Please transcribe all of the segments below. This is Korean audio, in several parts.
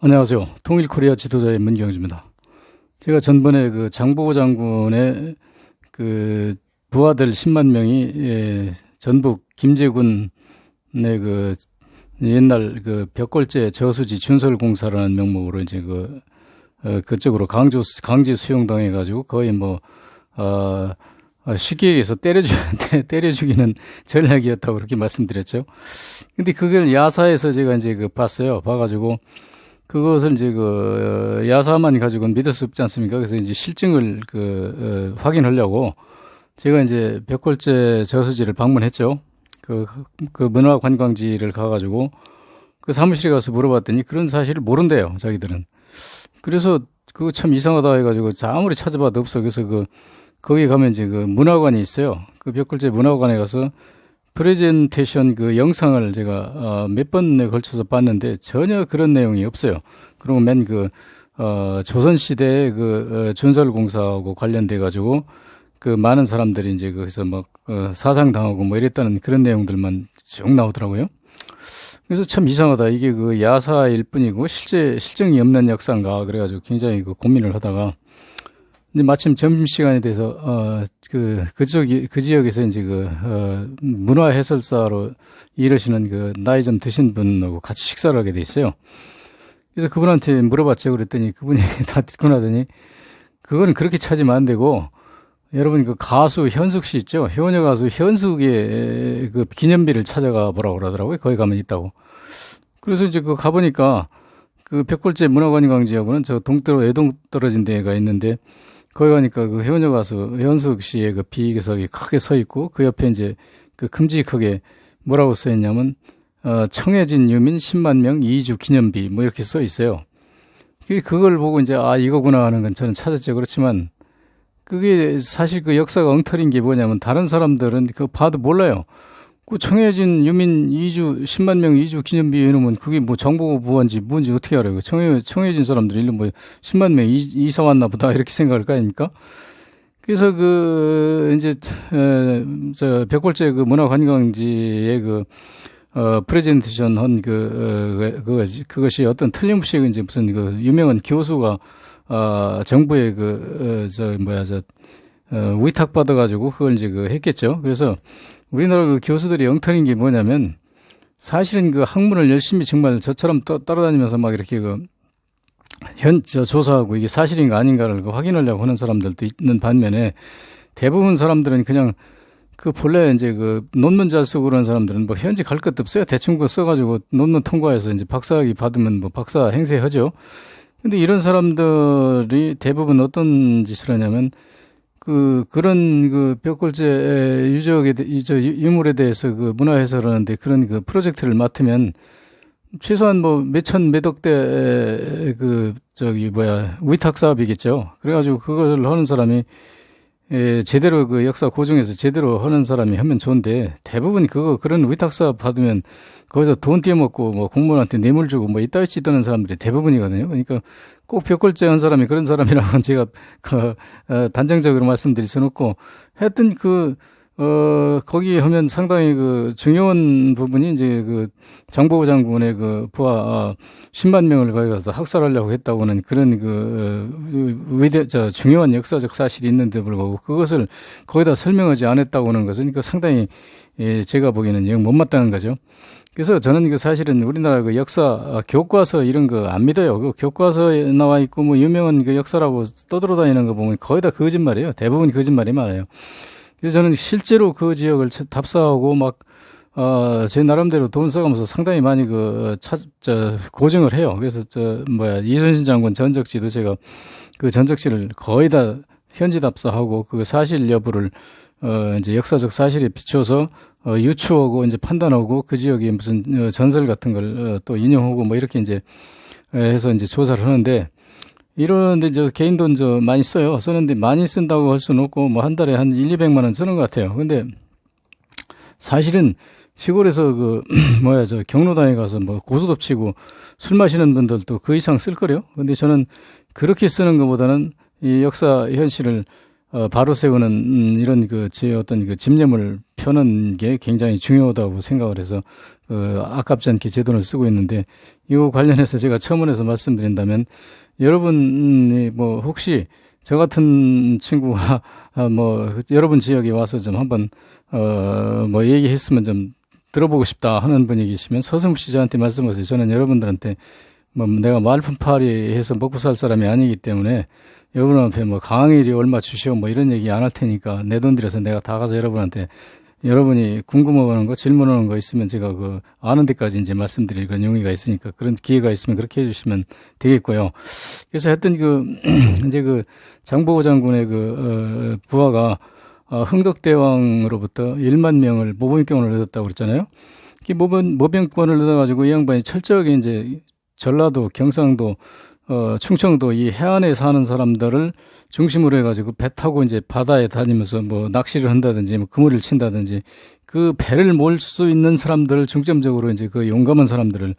안녕하세요. 통일코리아 지도자의 문경주입니다. 제가 전번에 그 장보고 장군의 그 부하들 10만 명이 전북 김제군의 그 옛날 그 벽골제 저수지 준설공사라는 명목으로 이제 그쪽으로 강제 수용당해가지고 거의 쉽게 얘기해서 때려죽이는 전략이었다고 그렇게 말씀드렸죠. 근데 그걸 야사에서 제가 이제 봤어요. 봐가지고 그것을 이제 야사만 가지고는 믿을 수 없지 않습니까? 그래서 이제 실증을 확인하려고 제가 이제 벽골제 저수지를 방문했죠. 그 문화관광지를 가가지고 그 사무실에 가서 물어봤더니 그런 사실을 모른대요, 자기들은. 그래서 그거 참 이상하다 해가지고 아무리 찾아봐도 없어. 그래서 거기 가면 이제 문화관이 있어요. 그 벽골제 문화관에 가서 프레젠테이션 영상을 제가 몇 번에 걸쳐서 봤는데 전혀 그런 내용이 없어요. 그리고 조선시대의 준설공사하고 관련돼 가지고 많은 사람들이 이제 거기서 사상당하고 이랬다는 그런 내용들만 쭉 나오더라고요. 그래서 참 이상하다. 이게 야사일 뿐이고 실증이 없는 역사인가 그래가지고 굉장히 고민을 하다가 근데 마침 점심시간에 돼서, 그 지역에서 이제 문화 해설사로 일하시는 나이 좀 드신 분하고 같이 식사를 하게 돼 있어요. 그래서 그분한테 물어봤죠. 그랬더니 그분이 다 듣고 나더니, 그거는 그렇게 찾으면 안 되고, 여러분 가수 현숙 씨 있죠? 효녀 가수 현숙의 기념비를 찾아가 보라고 그러더라고요. 거기 가면 있다고. 그래서 이제 가보니까, 벽골제 문화관광지하고는 저 동대로 애동 떨어진 데가 있는데, 거기 가니까 효녀 가수 현숙 씨의 비기석이 크게 서 있고 그 옆에 이제 큼직하게 뭐라고 써 있냐면 청해진 유민 10만 명 이주 기념비 이렇게 써 있어요. 그걸 보고 이제 이거구나 하는 건 저는 찾았죠. 그렇지만 그게 사실 역사가 엉터리인 게 뭐냐면 다른 사람들은 그거 봐도 몰라요. 청해진 유민 10만 명 이주 기념비 이러면 그게 정보고 부한지 뭔지 어떻게 알아요? 청해진 사람들이 10만 명 이사 왔나 보다 이렇게 생각할 거 아닙니까? 그래서 이제, 벽골제 문화관광지의 프레젠테이션 한 그것이 어떤 틀림없이 이제 무슨 유명한 교수가, 정부의 위탁받아가지고 그걸 이제 했겠죠. 그래서 우리나라 교수들이 엉터리인 게 뭐냐면 사실은 학문을 열심히 정말 저처럼 따라다니면서 이렇게 조사하고 이게 사실인가 아닌가를 확인하려고 하는 사람들도 있는 반면에 대부분 사람들은 그냥 본래 이제 논문 잘 쓰고 그런 사람들은 현지 갈 것도 없어요. 대충 써가지고 논문 통과해서 이제 박사학위 받으면 박사 행세하죠. 근데 이런 사람들이 대부분 어떤 짓을 하냐면 그런 벽골제 유물에 대해서 문화 해설하는데 그런 프로젝트를 맡으면 최소한 몇천 몇억 대 위탁 사업이겠죠. 그래가지고 그걸 하는 사람이 제대로 역사 고증해서 제대로 하는 사람이 하면 좋은데 대부분 그런 위탁 사업 받으면 거기서 돈 떼먹고 공무원한테 뇌물 주고 이따위 짓하는 사람들이 대부분이거든요. 그러니까 꼭 벽골제 한 사람이 그런 사람이라고는 제가 단정적으로 말씀드릴 수는 없고 하여튼 거기 하면 상당히 중요한 부분이 이제 장보고 장군의 부하 10만 명을 거기 가서 학살하려고 했다고는 그런 중요한 역사적 사실이 있는데 불구하고 그것을 거기다 설명하지 않았다고 하는 것은 상당히 제가 보기에는 영 못마땅한 거죠. 그래서 저는 사실은 우리나라 역사 교과서 이런 거 안 믿어요. 교과서에 나와 있고 유명한 역사라고 떠들어다니는 거 보면 거의 다 거짓말이에요. 대부분 거짓말이 많아요. 그래서 저는 실제로 그 지역을 답사하고 제 나름대로 돈 써가면서 상당히 많이 고증을 해요. 그래서 이순신 장군 전적지도 제가 전적지를 거의 다 현지 답사하고 사실 여부를 이제 역사적 사실에 비춰서 유추하고 이제 판단하고 그 지역에 무슨 전설 같은 걸 또 인용하고 이렇게 이제 해서 이제 조사를 하는데 이러는데 개인 돈 많이 써요. 쓰는데 많이 쓴다고 할 수는 없고 한 달에 한 200만 원 쓰는 것 같아요. 근데 사실은 시골에서 경로당에 가서 고수도 치고 술 마시는 분들도 그 이상 쓸 거래요. 근데 저는 그렇게 쓰는 것보다는 이 역사 현실을 바로 세우는 이런 제 어떤 집념을 펴는 게 굉장히 중요하다고 생각을 해서 아깝지 않게 제 돈을 쓰고 있는데, 이거 관련해서 제가 첨언해서 말씀드린다면, 여러분이 뭐 혹시 저 같은 친구가 뭐 여러분 지역에 와서 좀 한번 뭐 얘기했으면 좀 들어보고 싶다 하는 분이 계시면 서슴없이 저한테 말씀하세요. 저는 여러분들한테 뭐 내가 말품팔이 해서 먹고 살 사람이 아니기 때문에 여러분 앞에 뭐 강의료 얼마 주시오 뭐 이런 얘기 안 할 테니까 내 돈 들여서 내가 다 가서 여러분한테 여러분이 궁금해하는 거 질문하는 거 있으면 제가 그 아는 데까지 이제 말씀드릴 그런 용의가 있으니까 그런 기회가 있으면 그렇게 해주시면 되겠고요. 그래서 하여튼 이제 장보고 장군의 부하가 흥덕대왕으로부터 1만 명을 모병권을 얻었다고 그랬잖아요. 이 모병권을 얻어가지고 이 양반이 철저하게 이제 전라도, 경상도, 충청도 이 해안에 사는 사람들을 중심으로 해가지고 배 타고 이제 바다에 다니면서 뭐 낚시를 한다든지 뭐 그물을 친다든지 그 배를 몰 수 있는 사람들을 중점적으로 이제 그 용감한 사람들을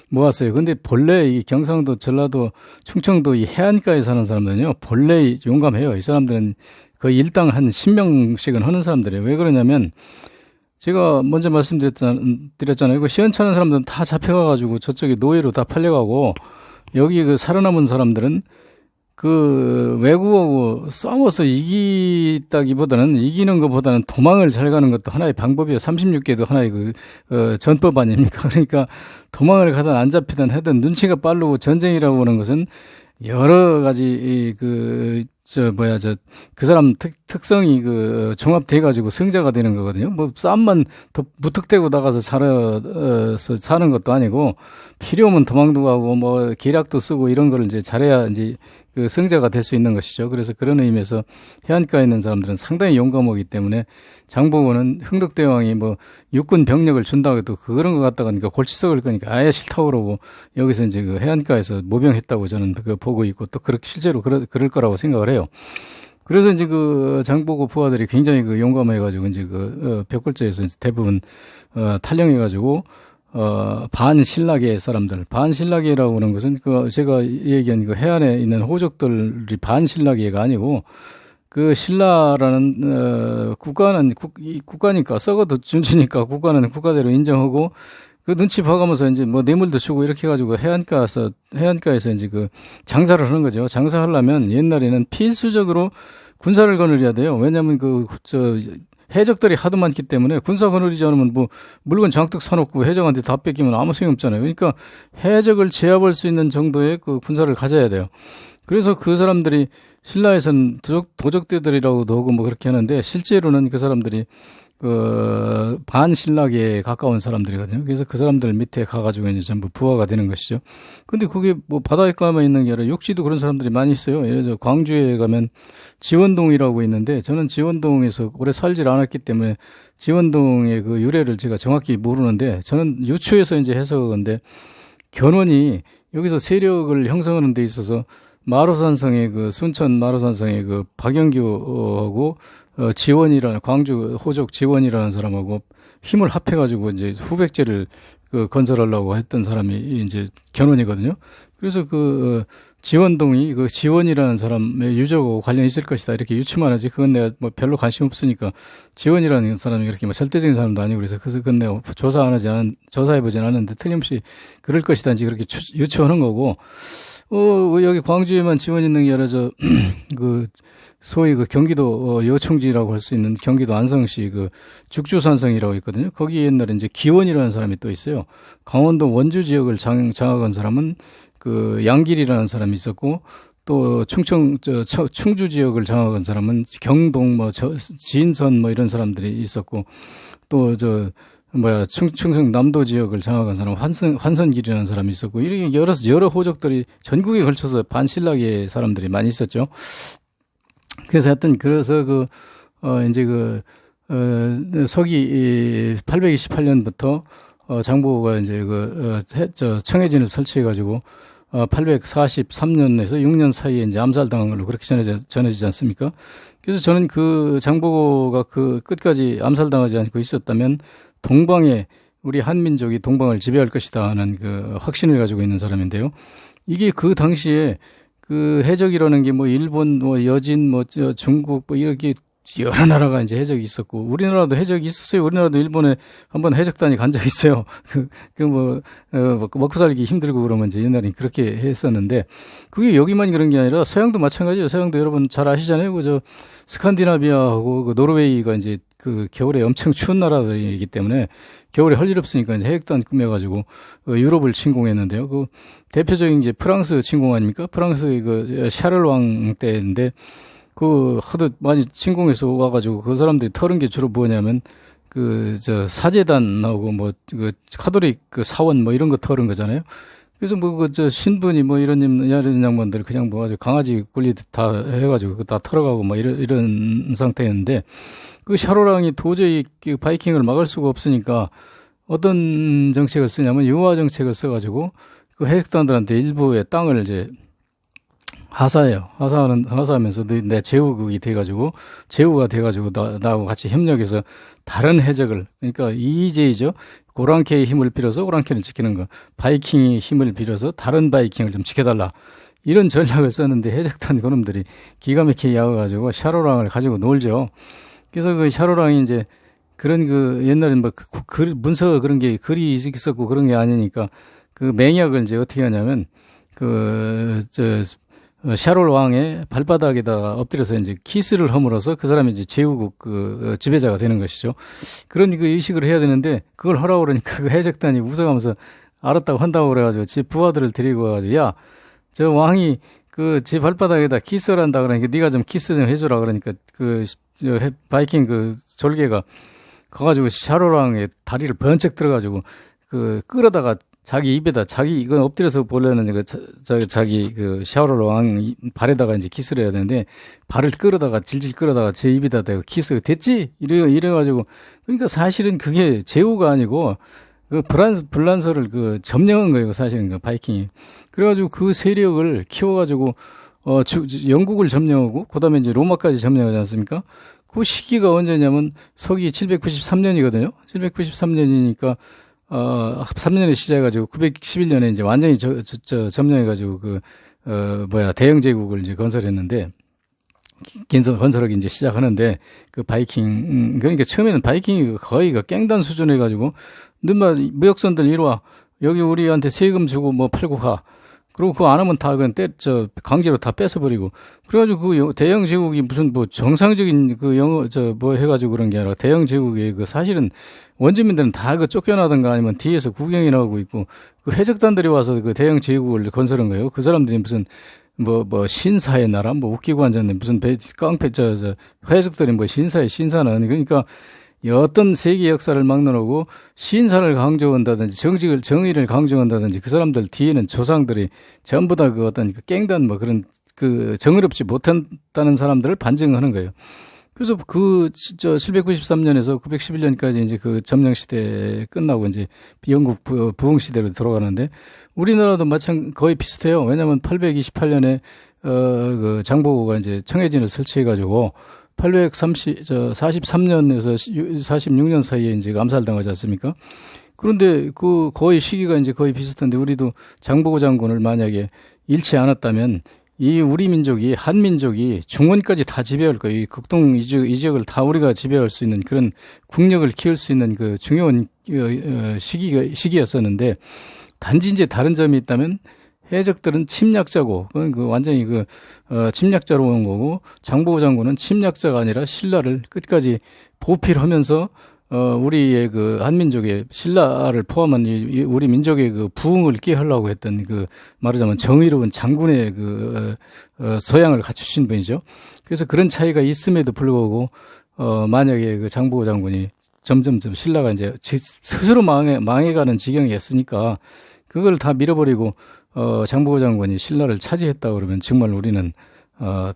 모았어요. 근데 본래 이 경상도, 전라도, 충청도 이 해안가에 사는 사람들은요, 본래 용감해요. 이 사람들은 거의 일당 한 10명씩은 하는 사람들이에요. 왜 그러냐면 제가 먼저 말씀드렸잖아요. 그 시원찮은 사람들은 다 잡혀가가지고 저쪽에 노예로 다 팔려가고 여기 그 살아남은 사람들은 그 외국하고 싸워서 이기는 것보다는 도망을 잘 가는 것도 하나의 방법이에요. 36개도 하나의 전법 아닙니까? 그러니까 도망을 가든 안 잡히든 하든 눈치가 빠르고 전쟁이라고 하는 것은 여러 가지 그 사람 특성이 종합돼가지고 승자가 되는 거거든요. 뭐 싸움만 더 무턱대고 나가서 사는 것도 아니고 필요하면 도망도 가고 뭐 계략도 쓰고 이런 거를 이제 잘해야 이제 그 승자가 될 수 있는 것이죠. 그래서 그런 의미에서 해안가에 있는 사람들은 상당히 용감하기 때문에 장보고는 흥덕대왕이 뭐 육군 병력을 준다고 해도 그런 거 갖다가 그러니까 골치 썩을 거니까 아예 싫다고 그러고 여기서 이제 그 해안가에서 모병했다고 저는 보고 있고 또 그렇게 실제로 그럴 거라고 생각을 해요. 그래서 이제 그 장보고 부하들이 굉장히 용감해가지고 이제 벽골제에서 대부분 탈영해가지고 반신라계 사람들, 반신라계라고 하는 것은 제가 얘기한 해안에 있는 호족들이 반신라계가 아니고 그 신라라는 국가니까 썩어도 준치니까 국가는 국가대로 인정하고 그 눈치 봐가면서 이제 뭐 뇌물도 주고 이렇게 해가지고 해안가에서 이제 장사를 하는 거죠. 장사하려면 옛날에는 필수적으로 군사를 거느려야 돼요. 왜냐하면 해적들이 하도 많기 때문에 군사 거느리지 않으면 뭐 물건 장뜩 사놓고 해적한테 다 뺏기면 아무 소용 없잖아요. 그러니까 해적을 제압할 수 있는 정도의 군사를 가져야 돼요. 그래서 그 사람들이 신라에서는 도적대들이라고도 하고 뭐 그렇게 하는데 실제로는 그 사람들이 반신라계에 가까운 사람들이거든요. 그래서 그 사람들 밑에 가가지고 이제 전부 부하가 되는 것이죠. 근데 그게 뭐 바닷가만 있는 게 아니라 육지도 그런 사람들이 많이 있어요. 예를 들어 광주에 가면 지원동이라고 있는데 저는 지원동에서 오래 살질 않았기 때문에 지원동의 그 유래를 제가 정확히 모르는데 저는 유추해서 이제 해석하건데 견훤이 여기서 세력을 형성하는 데 있어서 마로산성의 순천 마로산성의 박영규하고 지원이라는 광주 호족 지원이라는 사람하고 힘을 합해가지고 이제 후백제를 건설하려고 했던 사람이 이제 견훤이거든요. 그래서 지원동이 지원이라는 사람의 유적하고 관련이 있을 것이다 이렇게 유추만 하지 그건 내가 뭐 별로 관심 없으니까 지원이라는 사람이 그렇게 뭐 절대적인 사람도 아니고 그래서 그건 내가 조사해보진 않았는데 틀림없이 그럴 것이다 이제 그렇게 유추하는 거고 여기 광주에만 지원 있는 게 아니라 소위 경기도 여충지라고 할 수 있는 경기도 안성시 죽주산성이라고 있거든요. 거기 옛날에 이제 기원이라는 사람이 또 있어요. 강원도 원주 지역을 장악한 사람은 양길이라는 사람이 있었고 또 충주 지역을 장악한 사람은 경동 진선 이런 사람들이 있었고 또 충청 남도 지역을 장악한 사람 환선길이라는 사람이 있었고 이렇게 여러 호족들이 전국에 걸쳐서 반신라계 사람들이 많이 있었죠. 그래서 하여튼 서기 828년부터 장보고가 이제 청해진을 설치해가지고 843년에서 6년 사이에 이제 암살당한 걸로 그렇게 전해지지 않습니까? 그래서 저는 장보고가 끝까지 암살당하지 않고 있었다면 동방에 우리 한민족이 동방을 지배할 것이다 하는 확신을 가지고 있는 사람인데요. 이게 당시에 해적이라는 게 일본, 여진, 중국, 이렇게 여러 나라가 이제 해적이 있었고, 우리나라도 해적이 있었어요. 우리나라도 일본에 한번 해적단이 간 적이 있어요. 먹고 살기 힘들고 그러면 이제 옛날엔 그렇게 했었는데, 그게 여기만 그런 게 아니라 서양도 마찬가지예요. 서양도 여러분 잘 아시잖아요. 스칸디나비아하고 노르웨이가 이제 겨울에 엄청 추운 나라들이기 때문에 겨울에 할 일 없으니까 이제 해적단 꾸며가지고 유럽을 침공했는데요. 대표적인 이제 프랑스 침공 아닙니까? 프랑스의 샤를 왕 때인데, 하도 많이 침공해서 와가지고 그 사람들이 털은 게 주로 뭐냐면 사제단 나오고 카톨릭 사원 이런 거 털은 거잖아요. 그래서 신분이 이런 양반들 그냥 아주 강아지 굴리듯 다 해가지고 다 털어가고 이런 상태였는데, 샤로랑이 도저히 바이킹을 막을 수가 없으니까 어떤 정책을 쓰냐면 유화 정책을 써가지고 해적단들한테 일부의 땅을 이제 하사해요. 하사하면서 내 제후국이 돼가지고, 제후가 돼가지고 나하고 같이 협력해서 다른 해적을, 그러니까 이제이죠. 오랑캐의 힘을 빌어서 오랑캐를 지키는 거, 바이킹의 힘을 빌어서 다른 바이킹을 좀 지켜달라. 이런 전략을 썼는데 해적단 그놈들이 기가 막히게 야워가지고 샤로랑을 가지고 놀죠. 그래서 샤로랑이 이제 그런 옛날엔 문서 그런 게 글이 있었고 그런 게 아니니까 맹약을 이제 어떻게 하냐면 샤롤 왕의 발바닥에다가 엎드려서 이제 키스를 허물어서 그 사람이 이제 제후국 지배자가 되는 것이죠. 그런 의식을 해야 되는데 그걸 하라고 그러니까 해적단이 웃어가면서 알았다고 한다고 그래가지고 제 부하들을 데리고 와가지고, 야, 저 왕이 제 발바닥에다 키스를 한다 그러니까 네가 좀 키스 좀 해주라 그러니까 바이킹 졸개가 가가지고 샤롤 왕의 다리를 번쩍 들어가지고 끌어다가 자기 입에다 이건 엎드려서 보려는 자기 샤오르 왕 발에다가 이제 키스를 해야 되는데 발을 끌어다가 질질 끌어다가 제 입에다 대고 키스 됐지? 이래가지고 그러니까 사실은 그게 제후가 아니고 불란서를 점령한 거예요. 사실은 바이킹이. 그래가지고 그 세력을 키워가지고 영국을 점령하고 그다음에 이제 로마까지 점령하지 않습니까? 그 시기가 언제냐면 서기 793년이거든요. 793년이니까 3년에 시작해가지고 911년에 이제 완전히 점령해가지고 대영 제국을 이제 건설했는데, 건설하기 이제 시작하는데, 그러니까 처음에는 바이킹이 거의 깽단 수준 해가지고, 무역선들 이리 와. 여기 우리한테 세금 주고 팔고 가. 그리고 그거 안 하면 다 그냥 강제로 다 뺏어버리고. 그래가지고 대영 제국이 무슨 정상적인 해가지고 그런 게 아니라 대영 제국이 사실은 원주민들은 다 쫓겨나던가 아니면 뒤에서 구경이 나오고 있고 해적단들이 와서 대영 제국을 건설한 거예요. 그 사람들이 무슨 신사의 나라 웃기고 앉았네. 무슨 깡패 해적들이 신사는 그러니까 어떤 세계 역사를 막론하고 신사를 강조한다든지 정의를 강조한다든지 그 사람들 뒤에는 조상들이 전부 다 어떤 깽단 그런 정의롭지 못한다는 사람들을 반증하는 거예요. 그래서 793년에서 911년까지 이제 점령 시대 끝나고 이제 영국 부흥 시대로 돌아가는데 우리나라도 거의 비슷해요. 왜냐하면 828년에 장보고가 이제 청해진을 설치해가지고 843년에서 46년 사이에 이제 암살당하지 않습니까? 그런데 거의 시기가 이제 거의 비슷한데 우리도 장보고 장군을 만약에 잃지 않았다면 우리 민족이, 한민족이 중원까지 다 지배할 거예요. 이 극동 이 지역을 다 우리가 지배할 수 있는 그런 국력을 키울 수 있는 중요한 시기였었는데 단지 이제 다른 점이 있다면 해적들은 침략자고, 그건 완전히 침략자로 온 거고, 장보고 장군은 침략자가 아니라 신라를 끝까지 보필하면서, 우리의 한민족의 신라를 포함한 우리 민족의 부흥을 깨하려고 했던 말하자면 정의로운 장군의 소양을 갖추신 분이죠. 그래서 그런 차이가 있음에도 불구하고, 만약에 장보고 장군이 점점점 신라가 이제 스스로 망해가는 지경이었으니까, 그걸 다 밀어버리고, 장보고 장군이 신라를 차지했다 그러면 정말 우리는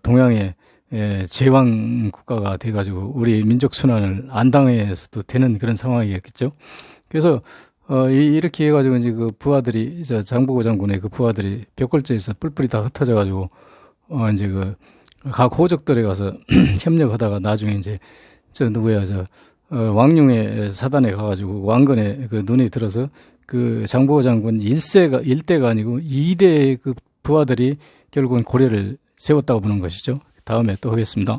동양의 제왕 국가가 돼가지고 우리 민족 순환을 안 당해서도 되는 그런 상황이었겠죠. 그래서 이렇게 해가지고 이제 부하들이 장보고 장군의 부하들이 벽골제에서 뿔뿔이 다 흩어져가지고 이제 각 호족들에 가서 협력하다가 나중에 이제 왕룡의 사단에 가가지고 왕건의 눈에 들어서 장보고 장군 1대가 아니고 2대의 부하들이 결국은 고려를 세웠다고 보는 것이죠. 다음에 또 하겠습니다.